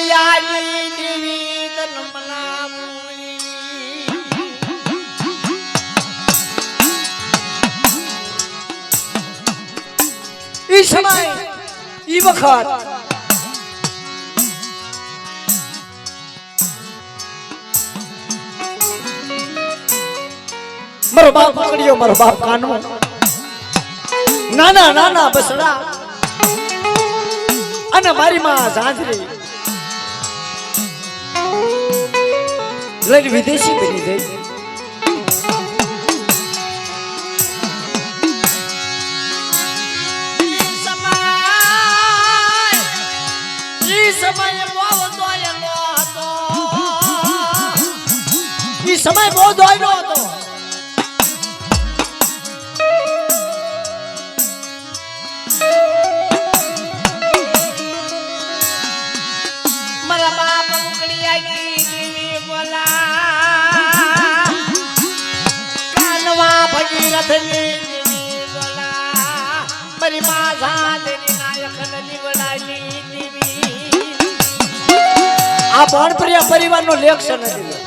પકડિયાની દેવી તલમલા ઈ સમય ઈ વખત મારો બાપ પકડ્યો મારો બાપ કાનો નાના નાના બસડા અને મારી માં ઝાંઝરી લઈને વિદેશી બની ગઈ સમય બહુ દોયલો હતો મારા બાપ ઉકળિયા કી બોલા કાનવા ભગીરથ ની બોલા મારી માં ઝાંઝરી નાયક નીવડાની દેવી આ ભણપ્રિય પરિવારનો લેખ છે નથી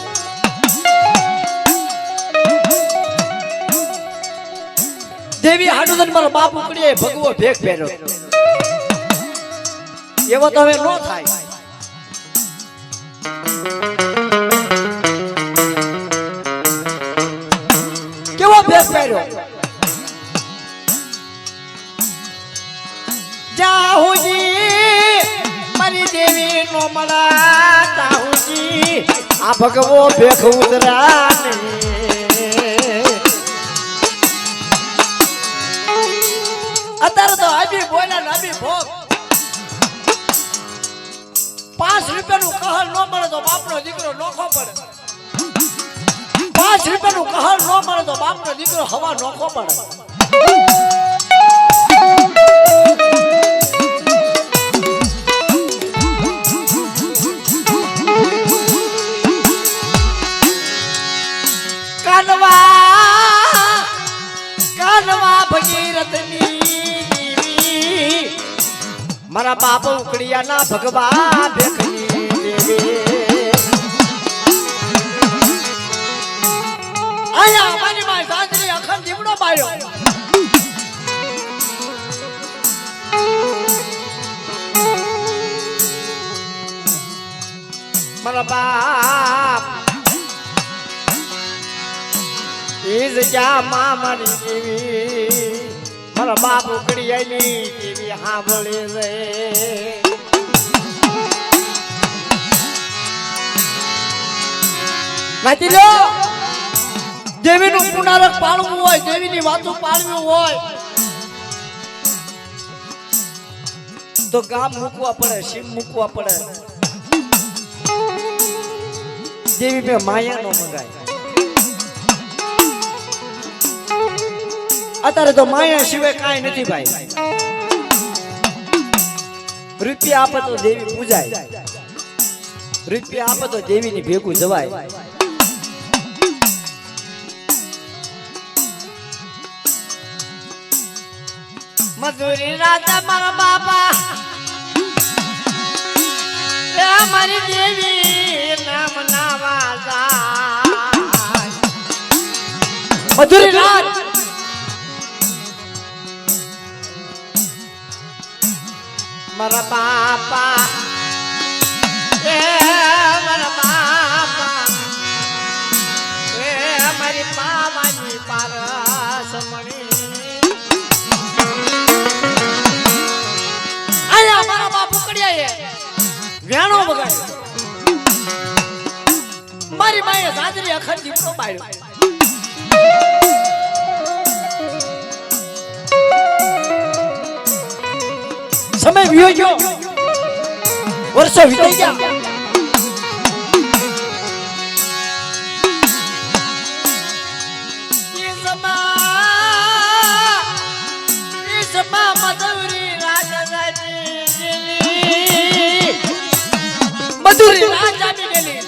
દેવી હાડુદન મારો બાપ ઉકળીએ ભગવો ભેગ પહેર્યો એવો તો હવે ન થાય કેવો ભેગ પહેર્યો જાહુજી મારી દેવી નો મળા જાહુજી આ ભગવો ભેગ ઉતરા નહીં અત્યારે તો આબી બોલ્યા ને આબી ભોગ 5 રૂપિયાનું કહર ન મળે તો બાપનો દીકરો નોખો પડે 5 રૂપિયાનું કહર ન મળે તો બાપનો દીકરો હવા નોખો પડે કાનવા ભગીરથની મારા બાપ ઉકળિયા ના ભગવા ભેખની દેવી આયા મારી માં ઝાંઝરી અખંડ દીવડો બાયો મારા બાપ ઈ જગ્યા માં મારી દેવી મારા બાપ ઉકળિયાની દેવી સાંભળે રે વાંચી લો દેવીનું પુનરક પાળવું હોય દેવીની વાતો પાળવી હોય તો ગામ મૂકવા પડે શિવ મૂકવા પડે દેવી બે માયા નો મંગાય અત્યારે તો માયા સિવાય કાંઈ નથી ભાઈ રૂપિયા આપે તો દેવી પૂજાય રૂપિયા આપે તો દેવીની ભેગું જવાય મજૂરી રાજા મારા બાપા મારી દેવી નામ નાવા મજૂરી રાત મારા બાપા મારા બાપા મારી પાવાની પારસ મણી આયા મારા બાપ ઉકળ્યા વ્યાણો બગાડ્યો મારી માએ ઝાંઝરી અખંડ દીવડો બાળ્યો સમય વિયો ગયો વર્ષો વીતી ગયા મધુરી રાજા ની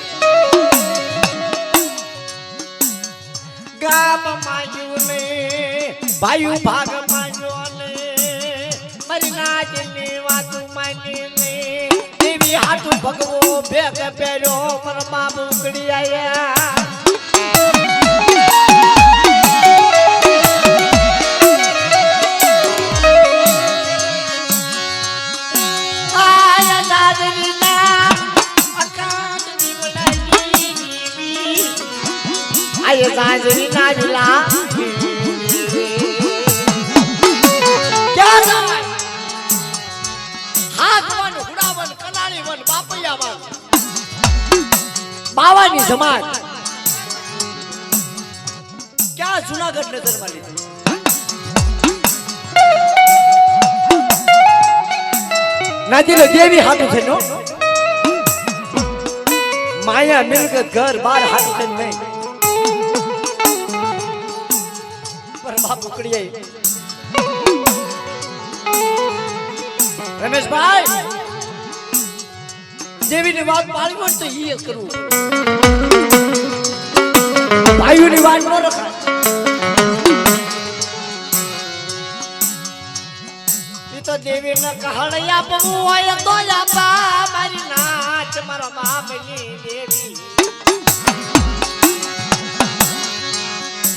ગામ માંગ્યું ને ભાઈ ભાગ માંગ્યો ને મારી નાચ ની વાતું માંગી ને દેવી હાટુ ભગવો ભેગ પહેર્યો મરમા બુકડી આયા આયે સાજરી ના જુલા ક્યાં જાય હાથવન હુડાવન કનાળી વન બાપૈયા વન બાવાની સમાજ ક્યાં જુનાગઢ નજરમાં લીધું નાજીલો દેવી હાટું છે નો માયા મિલકત ઘર બાર હાટું છે નહીં બાપ ઉકડી રમેશભાઈ દેવીની વાત પાળવી હોય તો ઈ કરવું ભાઈઓની વાત ન રખાય ઈ તો દેવીને કહાણિયા આપવું હોય તો આપા મારી નાચ મારા બાપની દેવી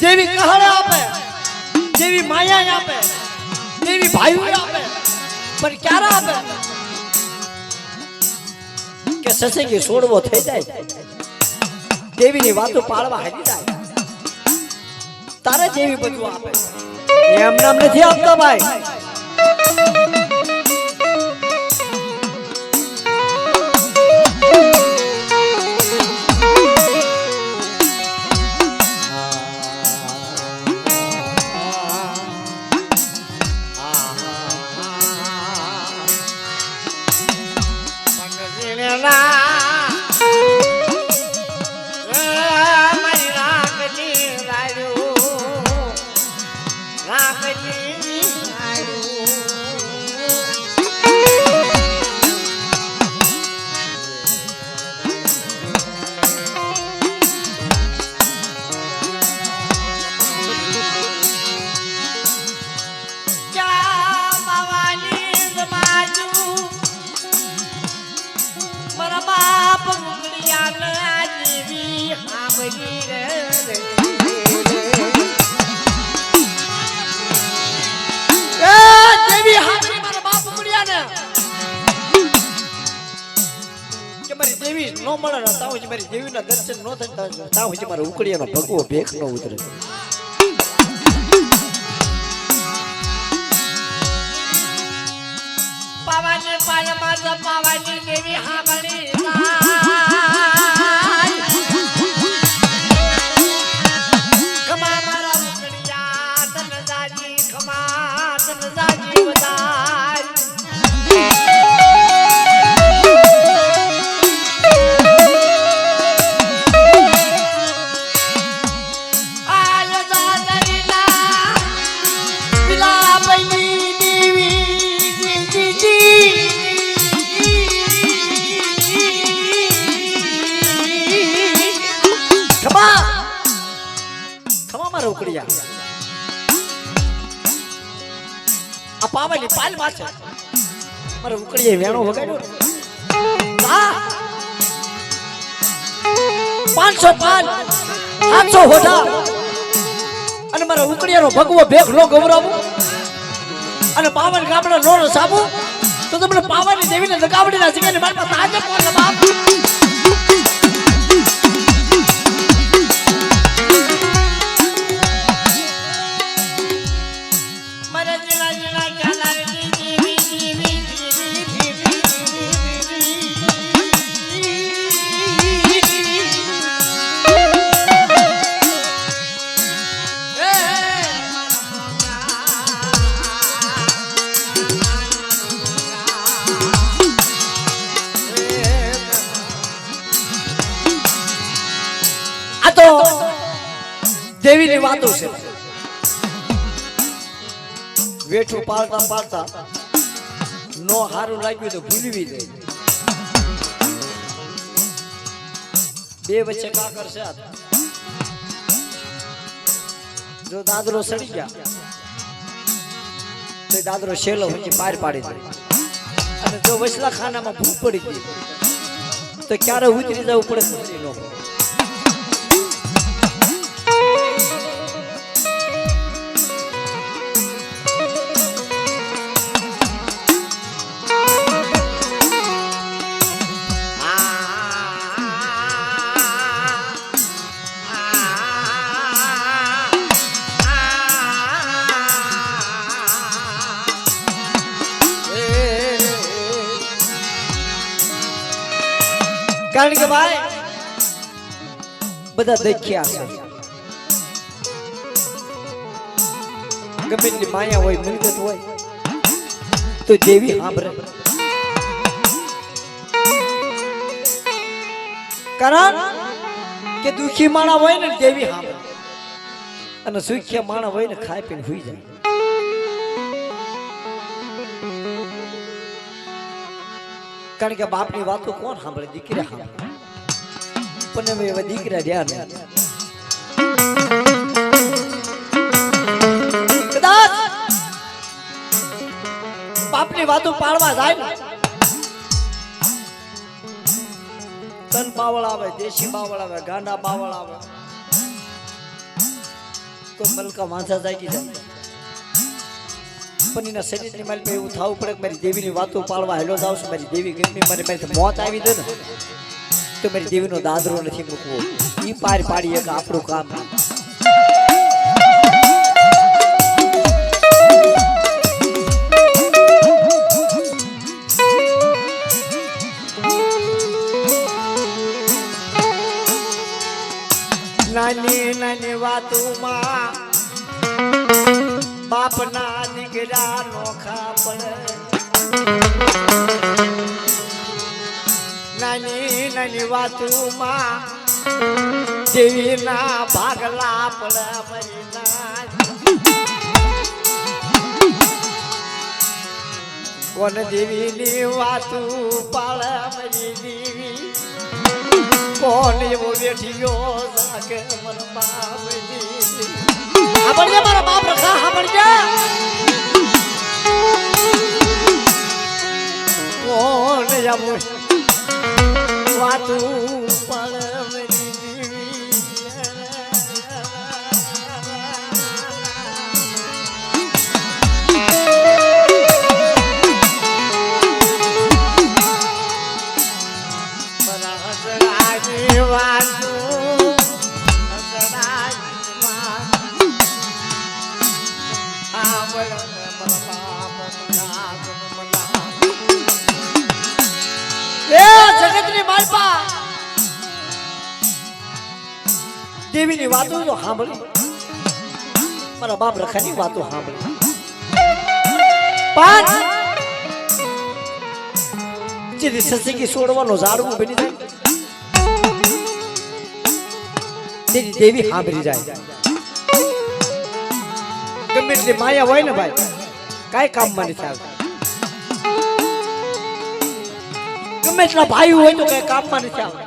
દેવી કહાણ આપે દેવી માયા આપે દેવી ભાઈઓ આપે પણ ક્યારે આપે કે સસંગી છોડવો થઈ જાય દેવીની વાતો પાળવા હાલી જાય તારે દેવી બધું આપે એમ નામ નથી આપતા ભાઈ નો મળે તા હું મારી દેવીના દર્શન નો થાય તા હું મારા ઉકળિયાનો ભગવો ભેખ નો ઉતરે પાવાની પાયમાં જ પાવાની દેવી હાબળી ખમા મારા ઉકળિયા તન જાજી ખમા તન જાજી વધાય આ પાવલી પાલ માં છે મારે ઉકળીએ વેણો વગાડ્યો 505 700 હોઠા અને મારા ઉકળિયાનો ભગવો ભેખ નો ગવરાવું અને પાવન ગામડા નો સાબુ તો તમને પાવાની દેવીને લગાવડીના જગ્યાએ મારી પાસે આજે કોણ બાપ દેવીની વાતો છે વેઠું પાળતા પાળતા નો હારું લાગ્યું તો ભૂલવી દે બે વચ્ચે કા કરશે જો દાદરો સડી ગયા તો દાદરો શેલો વચ્ચે પાર પાડી દે અને જો વસલા ખાનામાં ભૂખ પડી ગઈ તો ક્યારે ઉતરી જવું પડે ખબર ન હોય. કારણ કે ભાઈ બધા દેખ્યા છે ગમે એટલી માયા હોય મિલકત હોય તો દેવી સાંભળે. કારણ કે દુખી માણા હોય ને દેવી સાંભળે અને સુખિયા માણા હોય ને ખાઈ પીને સુઈ જાય. કારણ કે બાપની વાતો કોણ સાંભળે? દીકરા સાંભળે. પણ એવા દીકરા રહ્યા ને કદાચ બાપની વાતો પાડવા જાય ને તન બાવળ આવે, દેશી બાવળ આવે, ગાંડા બાવળ આવે, તો મલકા વાંચા જાગી જાય. પણ એના શરીરની માલ એવું થવું પડે કે મારી દેવીની વાતો પાડવા હેલો જાઉં છું, મારી દેવી ગમી મારી મારી મોત આવી દે ને તો મારી દેવીનો દાદરો નથી મૂકવો. એ પાર પાડીએ કે આપણું કામ. નાની નાની વાતોમાં બાપના દીકરા નોખા પડે. નાની નાની વાતોમાં દેવીના ભાગલા પડે. કોણ દેવીની વાતું પાળે મારી દેવી? કોણ એવો બેઠિયો જાગે મન બાપની? સાંભળજે મારા બાપ રખા, સાંભળજે. કોણ આવું વાતું પાળે મારી દેવી? જગતની માલપા દેવીની વાતો તો સાંભળી, મારા બાપ રખાની વાતો સાંભળી. પણ જેથી સસંગી છોડવાનો ઝાડવું બની જાય તેની દેવી સાંભળી જાય. ગમે એટલી માયા હોય ને ભાઈ કાંઈ કામમાં નથી આવતી. ગમે એટલા ભાઈ હોય તો કઈ કામમાં નથી આવતા.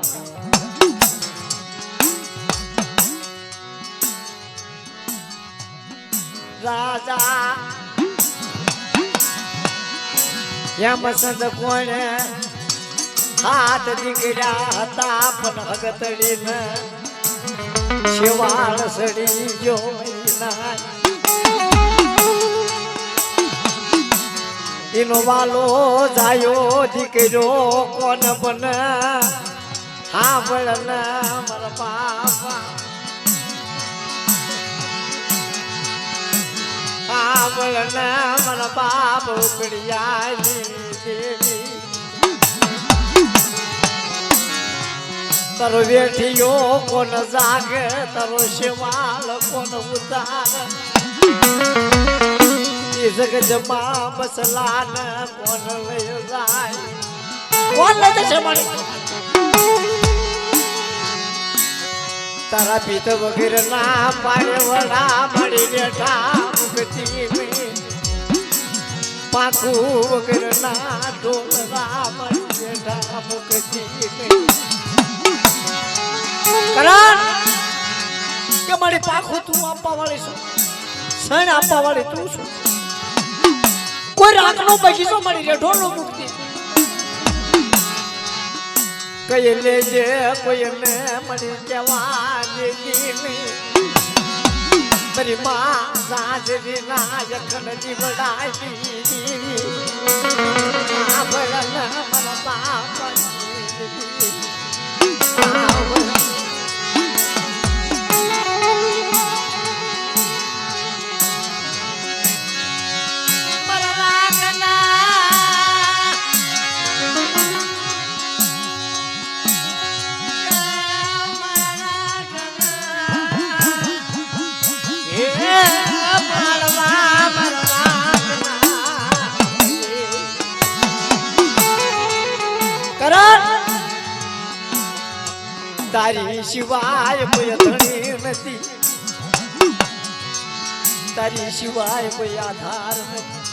રાજા યમસંદ કોણે હાથ દીકરા હતા પણ હગતડીને શિવાળ સડી જો એનો વાલો જાયો દીકરો કોણ બન સાંભળ મારા બાપા, સાંભળ મારા બાપ ઉકળિયાની દેવી. તારો બેઠિયો કોણ જાગે, તારો શિવાળ કોણ ઉતારે? જગજમાં બસલાન કોણ લઈ જાય? કોણ લઈ જશે મારી? તારા પિત વગેરે ના પાડે વડા મળી બેઠા મુકતી પાકું વગેરે ના ઢોલરા મળી બેઠા મુકતી. કારણ કે મારી પાખું તું આપવા વાળી છું, સણ આપવા વાળી તું છું. કોઈ રાખનો બગીચો મળી રે ઢોલો મુક્તિ કઈ લેજે કોઈને મળી જવા દેતી મારી માં સાસરી ના જખન જીવડાવી આ ભળન મારા બાપ તારી સિવાય કોઈ ધણી નથી તારી સિવાય કોઈ આધાર નથી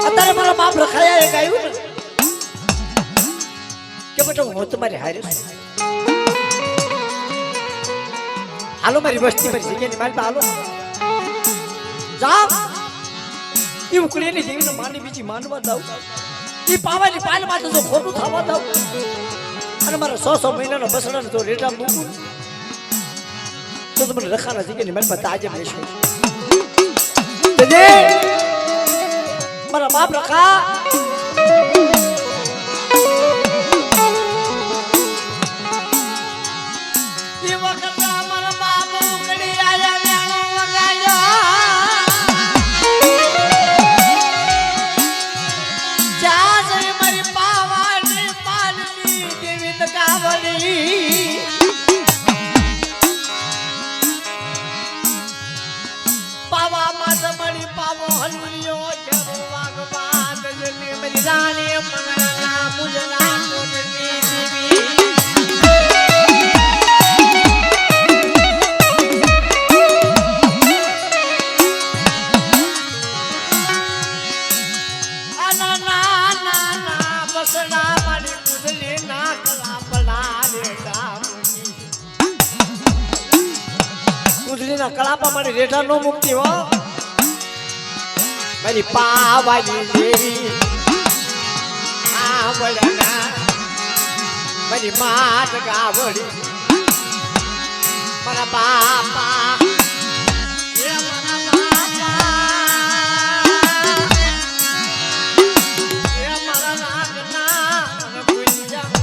અત્યારે મારા બાપ રખાયા એ ગાયું ને કે બેટા હું તમારી હારે છું હાલો મારી વસ્તી મારી જગ્યાની મારી હાલો જાઓ એ ઉકળીની દેવીને માની બીજી માનવા દઉં એ પાવાની પાલમાં તો ખોટું થવા દઉં અને મારા 100 મહિનાના બસડાને તો રેટા મૂકું તો મને રખાના જગ્યાની મારી તાજે લેશો મારા બાપ રખા કળાપા મારી રેઠા નો મુક્તિ હો મારી પાવાની દેવી આવડના મારી માત ગાવડી મારા બાપા એ મારા બાપા એ મારા નાગના ભૂલ્યા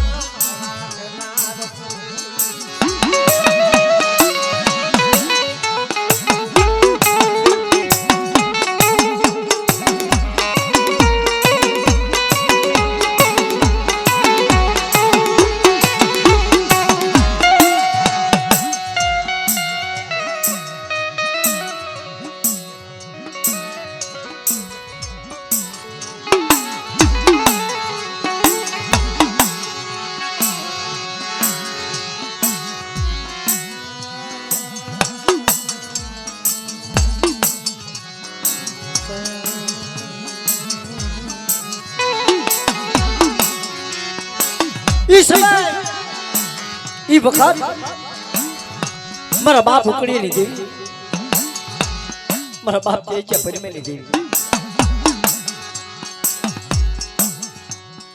ઈ વખત મારા બાપ ઉકળી લીધી મારા બાપ જે છે ભરી લીધી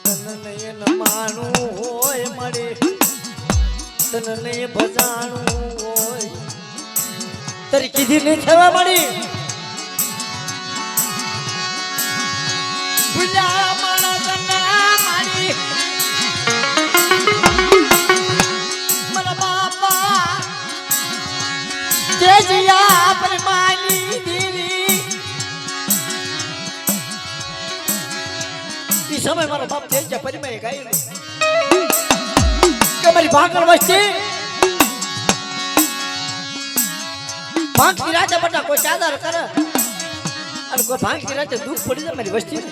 તને નયન માનું હોય મળે તને નય ભજાણું હોય તારી કીધી નહીં થવા મળી ભૂલ્યા માણસ ના મારી તેજિયા પરમાની દીવી ઈ સમય મારો બાપ તેજિયા પરમાએ ગાયું કે મારી ભાગર વસ્તી ભાંગતી રાજા બટા કોઈ ચાદર કરે અને કોઈ ભાંગતી રાજા દુઃખ પડી જાય મારી વસ્તી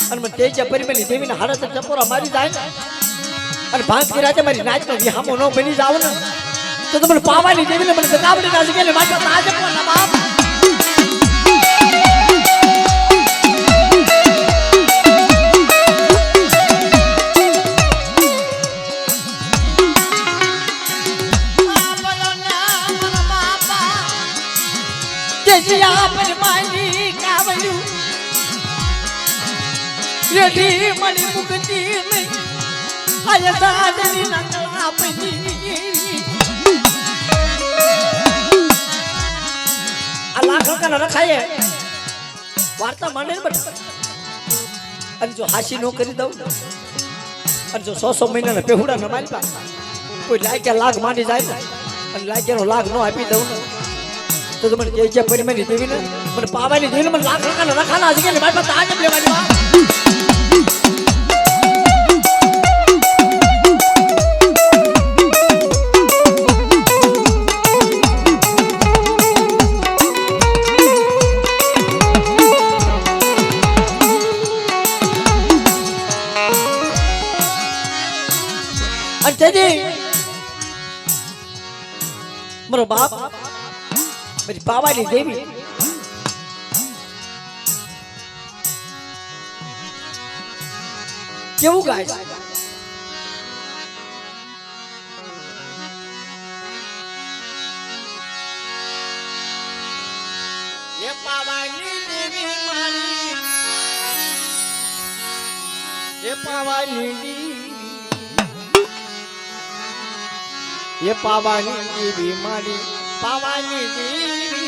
અને મને તેજિયા પરમાની દેવીના હાડત ચપોરા મારી જાય ને અને ભાંગતી રાજા મારી નાચનો વિહામો ન બની જાવ ને તો તમને પાવાની દેવીને મને ગગાવડી ના જગ્યાએ માટે તાજે કોના બાપ સજિયા પર માલી કાવલ્યું એઠી મળી મુક્તિ નહીં આય સાધની નકળા પડી આ લાખ રૂપિયા રખાય વાર્તા માંડે ને બટ અને જો હાસી નો કરી દઉં અને જો 100 મહિનાના પેહુડા ન માલપા કોઈ લાગ્યા લાખ માંડી જાય ને અને લાગ્યાનો લાખ નો આપી દઉં ને તો મને કે પરિમાની દેવી ને મને પાવાની દેવી મને લાખ રૂપિયા રખાના છે કે મારી પાસે આજે લેવાની વાત મારો બાપ મારી પાવાની દેવી કેવું ગાય છે એ પાવાની દેવી મારી એ પાવાની દેવી ये पावानी देवी मारी पावानी देवी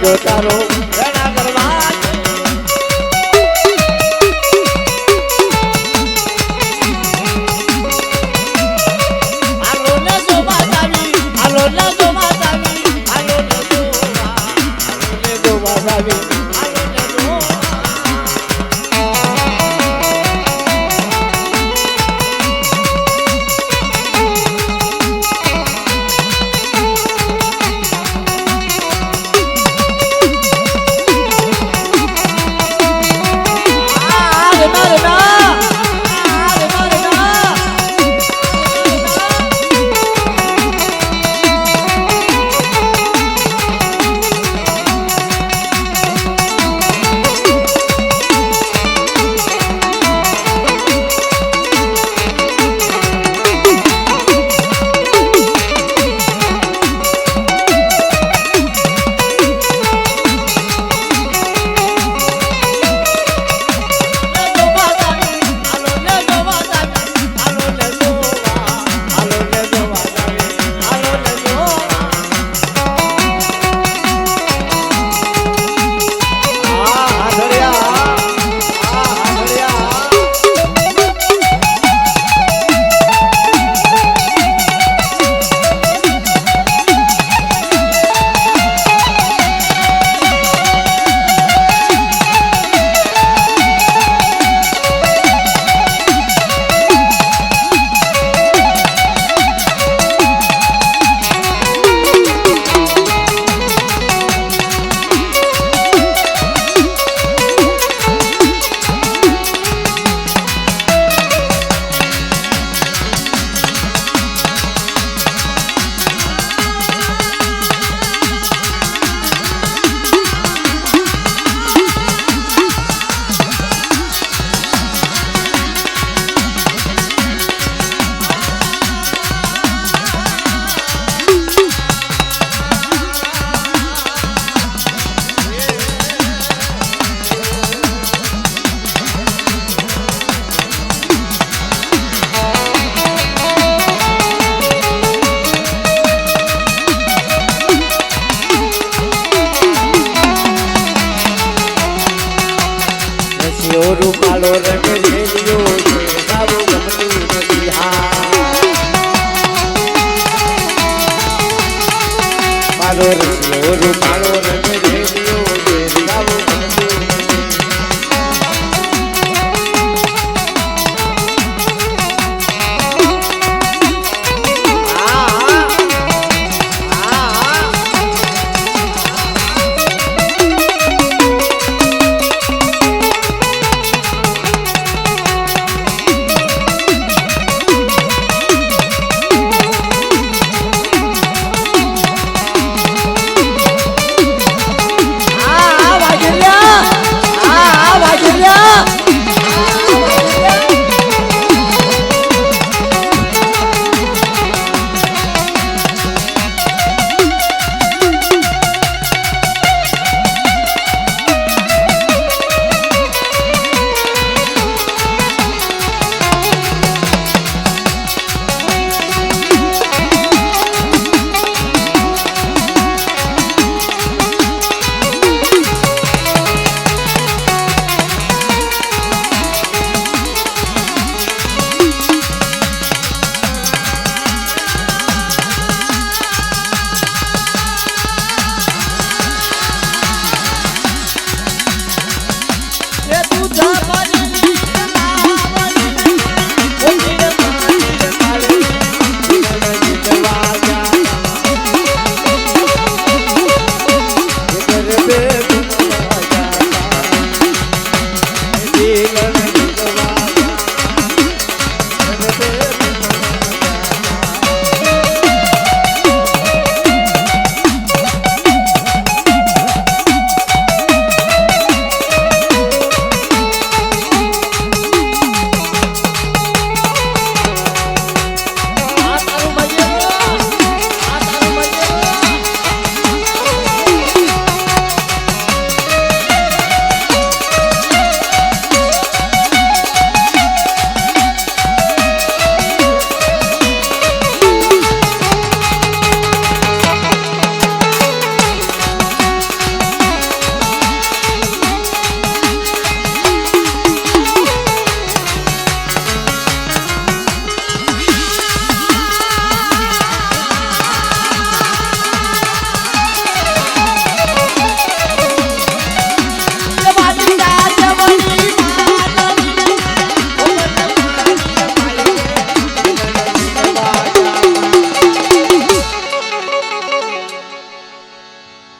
જો તારો ઘણા કરવા આલો ના જો માતાવી આલો ના જો માતાવી આલો ના જો માતાવી રૂપાળો રંગ રેડિયો ઘેર ગાવો ગમતું મને.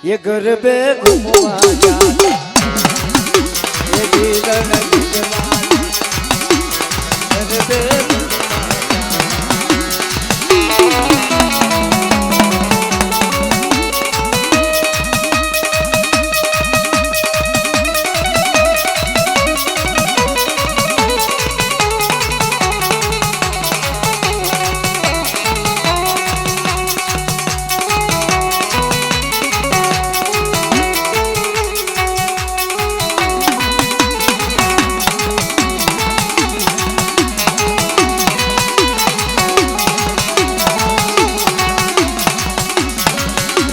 ये घर पे घुमवा जाता ये जीवन जीवाना घर पे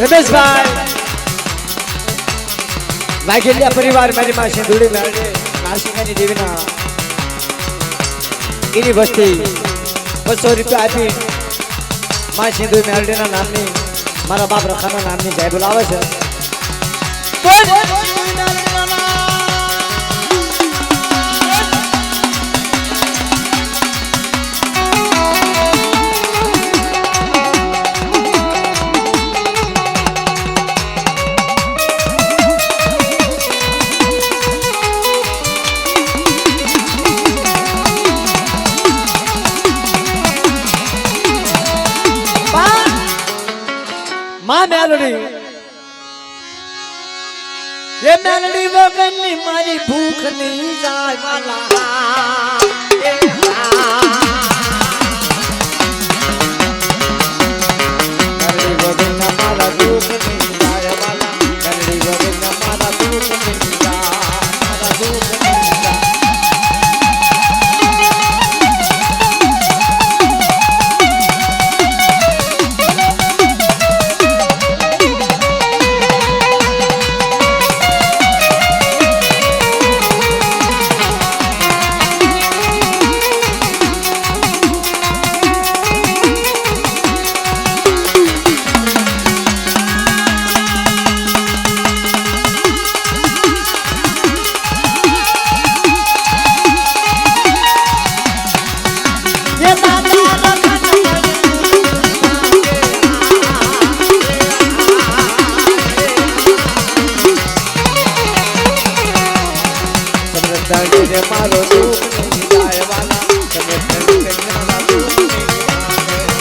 रमेशभाई वाघेलिया परिवार मेरी माँ सिंधुड़ी में नासिकानी देवीना इनी वस्ती 200 रुपया आपी माँ सिंधु मेलडीना नामनी मारा बाप रखाना नामनी जय बुलावे छे। माँ मेलडी ये मेलडी वगनी मारी भूख नहीं जाए वाला मेलडी वगनी मारा भूख नहीं जाए वाला मेलडी वगनी मारा भूख नहीं जाए मारा भूख नहीं जाए જાણે રે મારો દુઃખ નહીં જાય વાલા તમે પ્રેમ કરીને મારા દુઃખ નહીં જાણે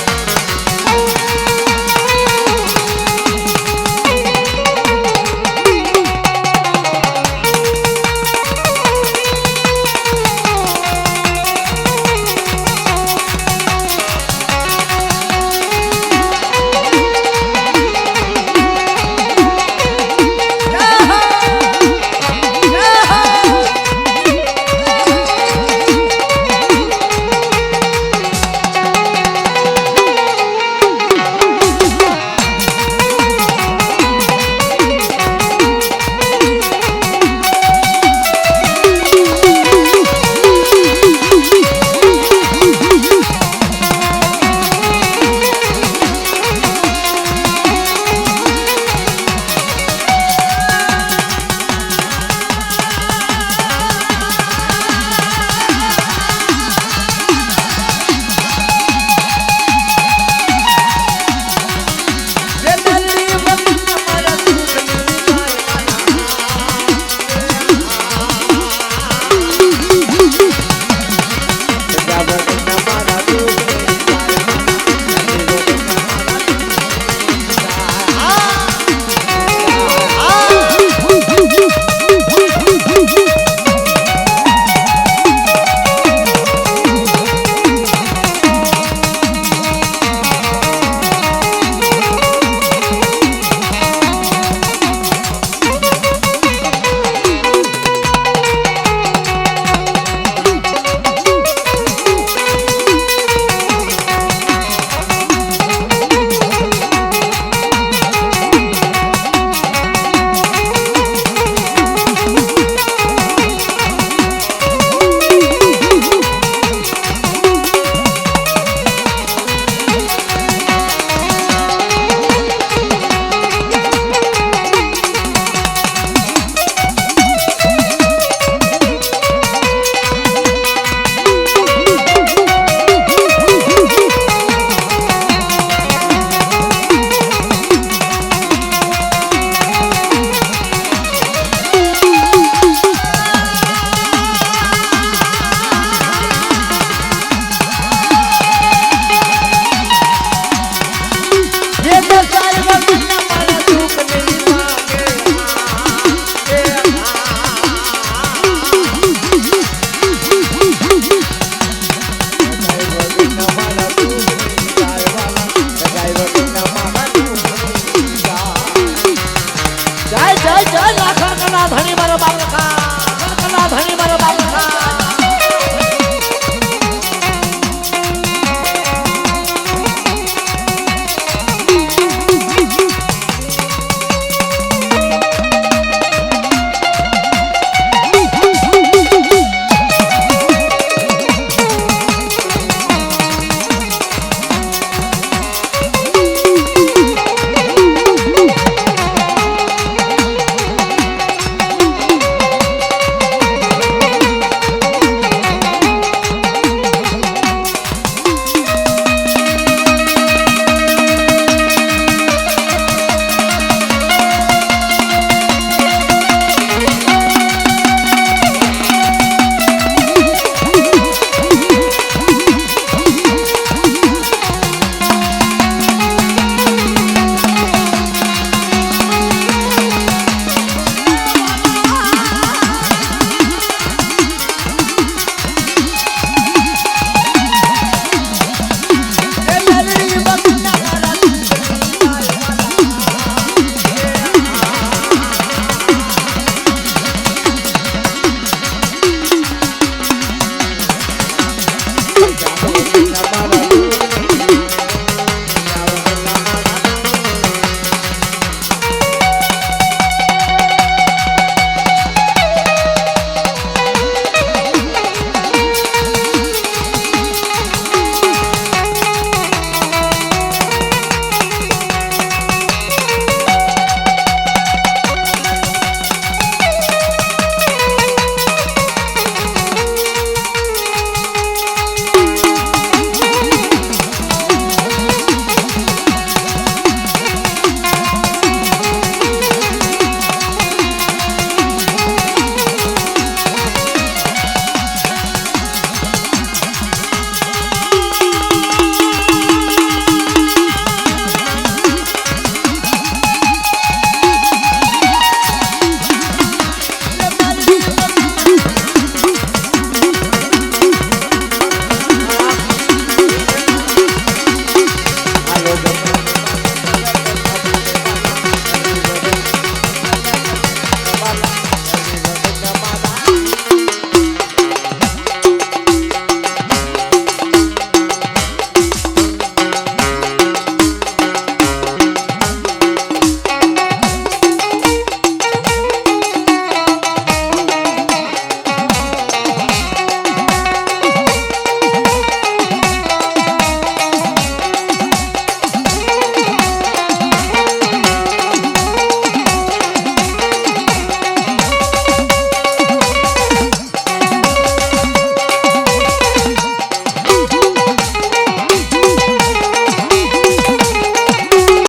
જાય જાય જાય